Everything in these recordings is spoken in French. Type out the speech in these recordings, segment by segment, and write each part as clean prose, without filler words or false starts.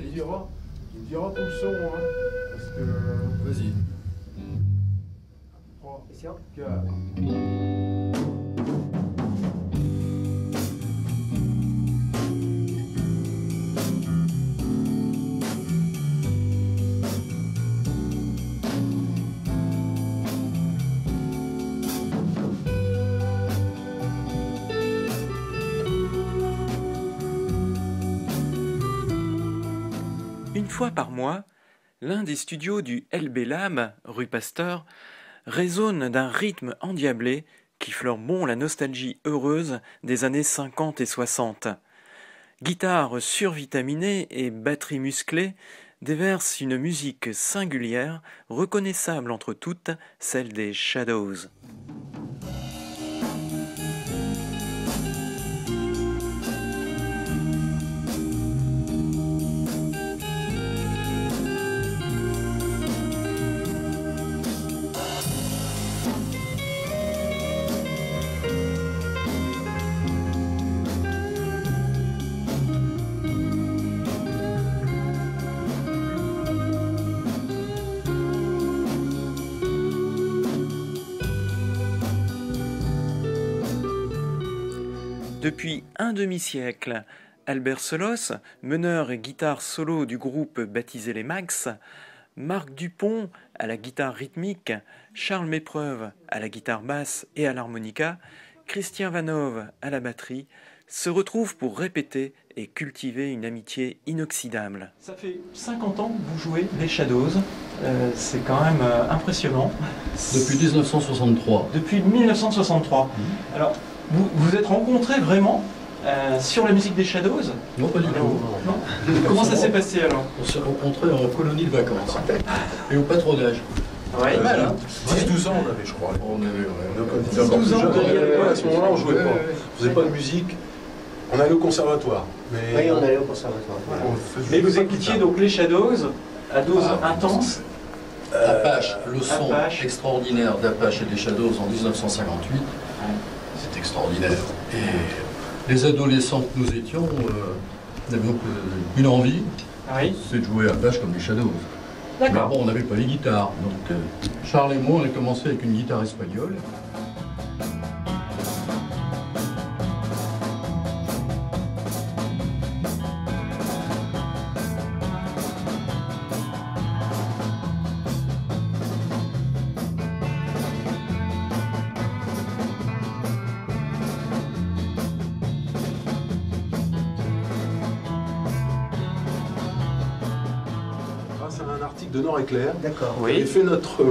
il dira tout le son, hein, parce que... Vas-y. 3, 4... Une fois par mois, l'un des studios du LB Lab, rue Pasteur, résonne d'un rythme endiablé qui fleure bon la nostalgie heureuse des années 50 et 60. Guitare survitaminée et batterie musclée déversent une musique singulière, reconnaissable entre toutes, celle des Shadows. Depuis un demi-siècle, Albert Solos, meneur et guitare solo du groupe baptisé les Max, Marc Dupont à la guitare rythmique, Charles Mépreuve à la guitare basse et à l'harmonica, Christian Vanove à la batterie, se retrouvent pour répéter et cultiver une amitié inoxydable. Ça fait 50 ans que vous jouez les Shadows, c'est quand même impressionnant. Depuis 1963. Depuis 1963. Alors, vous vous êtes rencontrés vraiment sur la musique des Shadows? Non, pas du tout. Non. Comment ça s'est passé alors? On s'est rencontrés en colonie de vacances. Et au patronage. Ouais. Mal, hein. 10-12 ans on avait, je crois. On avait, ouais. 12 ans, à ce moment-là, on jouait pas. Ouais. On faisait pas de musique. On allait au conservatoire. Mais Oui, on allait au conservatoire. Voilà. Et vous écoutiez donc les Shadows à dose intense? Apache, le son Apache. extraordinaire d'Apache et des Shadows en 1958, c'est extraordinaire. Et les adolescents que nous étions, n'avions qu'une envie, Oui. c'est de jouer Apache comme les Shadows. Mais D'accord. bon, on n'avait pas les guitares, donc Charles et moi, on a commencé avec une guitare espagnole. grâce à un article de Nord Éclair, D'accord. on avait fait notre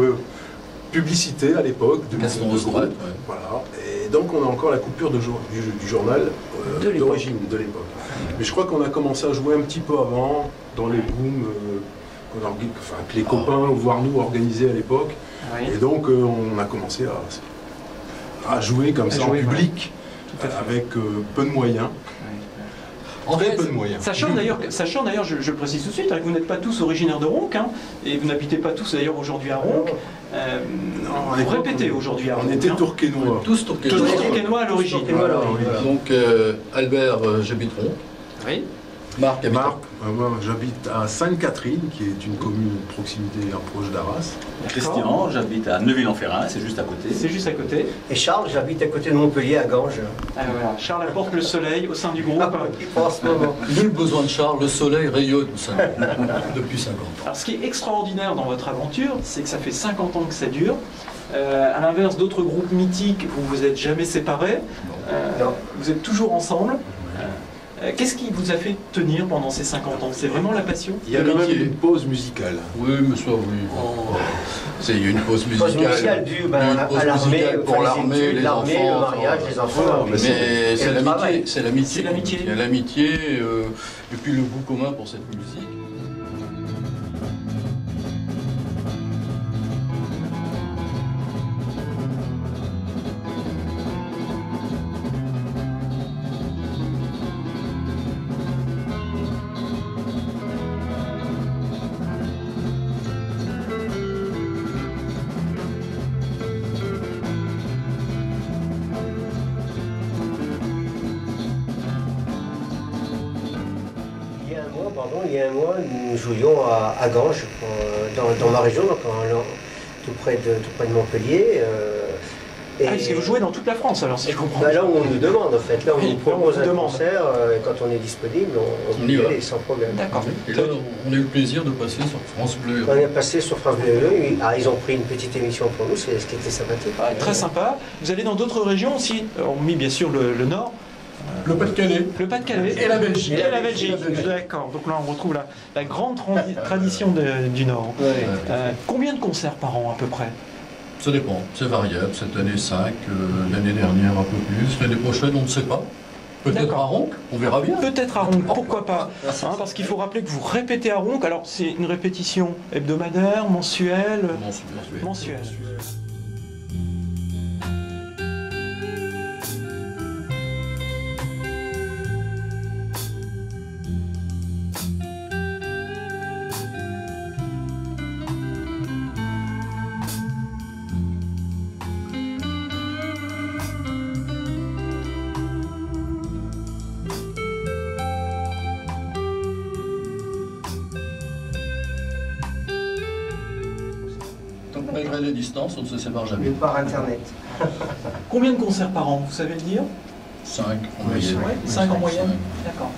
publicité à l'époque de Gaston de Austrette, groupe. ouais. Voilà. Et donc on a encore la coupure du journal De l'époque. d'origine de l'époque. Mais je crois qu'on a commencé à jouer un petit peu avant, dans les booms que les copains, voire nous, organisaient à l'époque. Oui. Et donc on a commencé à jouer comme ça en jouer, public, Tout à fait. avec peu de moyens. En Très fait, peu de moyens. Sachant d'ailleurs, je le précise tout de suite, hein, que vous n'êtes pas tous originaires de Ronc, hein, et vous n'habitez pas tous d'ailleurs aujourd'hui à Ronc. Non, à Vous l'époque, répétez aujourd'hui à Ronc. On était hein. tourquenois. tous tourqués. Tous tourquenois à l'origine. Voilà, oui. Donc Albert j'habite Ronc, Oui. Marc habite Marc, moi j'habite à Sainte-Catherine, qui est une commune de proximité proche d'Arras. Christian, j'habite à Neuville-en-Ferrain, c'est juste à côté. C'est juste à côté. Et Charles, j'habite à côté de Montpellier, à Ganges. Ah, voilà. Charles apporte le soleil au sein du groupe. Il prend en ce moment. Nul besoin de Charles, le soleil rayonne ça, depuis 50 ans. Alors, ce qui est extraordinaire dans votre aventure, c'est que ça fait 50 ans que ça dure. À l'inverse d'autres groupes mythiques, vous vous êtes jamais séparés. Non. Vous êtes toujours ensemble. Qu'est-ce qui vous a fait tenir pendant ces 50 ans? C'est vraiment la passion? Il y a quand même L'amitié. une pause musicale. Oui, mais ça, oui. Il y a une pause Pause musicale. musicale due Il y a une à pause l'armée, musicale pour enfin, les l'armée, études, les l'armée, enfants. le mariage, les enfants. Voilà, Mais et c'est le l'amitié, travail. c'est l'amitié. C'est l'amitié. Il y a l'amitié, et puis le goût commun pour cette musique. Il y a un mois, pardon, il y a un mois, nous jouions à Ganges, dans ma région, donc tout près de Montpellier. Parce que vous jouez dans toute la France, alors, si je comprends Bah, bien. là où on nous demande, en fait. Là, on Oui, nous propose là, on nous un demande. concert, et quand on est disponible, on On y peut y va. aller sans problème. D'accord. Et là, on a eu le plaisir de passer sur France Bleu. On est passé sur France Bleu. Ils ont pris une petite émission pour nous, c'est ce qui était sympathique. Ah, très sympa. Vous allez dans d'autres régions aussi, hormis bien sûr le Nord, Le Pas-de-Calais. le Pas-de-Calais Et la Belgique. Et la Belgique. D'accord. Donc là, on retrouve la grande tradition du Nord. Combien de concerts par an à peu près? Ça dépend, c'est variable. Cette année 5, l'année dernière un peu plus. L'année prochaine, on ne sait pas. Peut-être D'accord. à Ronc, on verra bien. Peut-être à Ronc, pourquoi pas, hein, parce qu'il faut rappeler que vous répétez à Ronc. Alors c'est une répétition hebdomadaire, mensuelle, mensuelle. Donc malgré les distances, on ne se sépare jamais. Mais par Internet. Combien de concerts par an, vous savez le dire? 5 en moyenne. 5 en moyenne. 5. D'accord.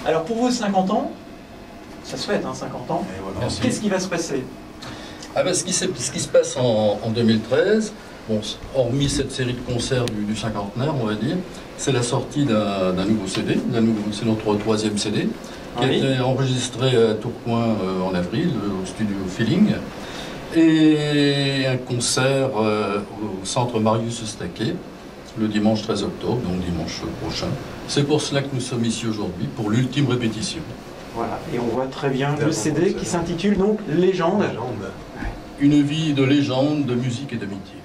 Alors pour vos 50 ans, ça se fête, hein, 50 ans, Merci. qu'est-ce qui va se passer? Ah ben, ce qui se passe en 2013, bon, hormis cette série de concerts du cinquantenaire, on va dire, c'est la sortie d'un nouveau CD, c'est notre 3e CD, qui a Oui. été enregistré à Tourcoing en avril, au studio Feeling, et un concert au centre Marius Staquet, le dimanche 13 octobre, donc dimanche prochain. C'est pour cela que nous sommes ici aujourd'hui, pour l'ultime répétition. Voilà, et on voit très bien le CD qui s'intitule donc Légende. Légende. Une vie de légende, de musique et d'amitié.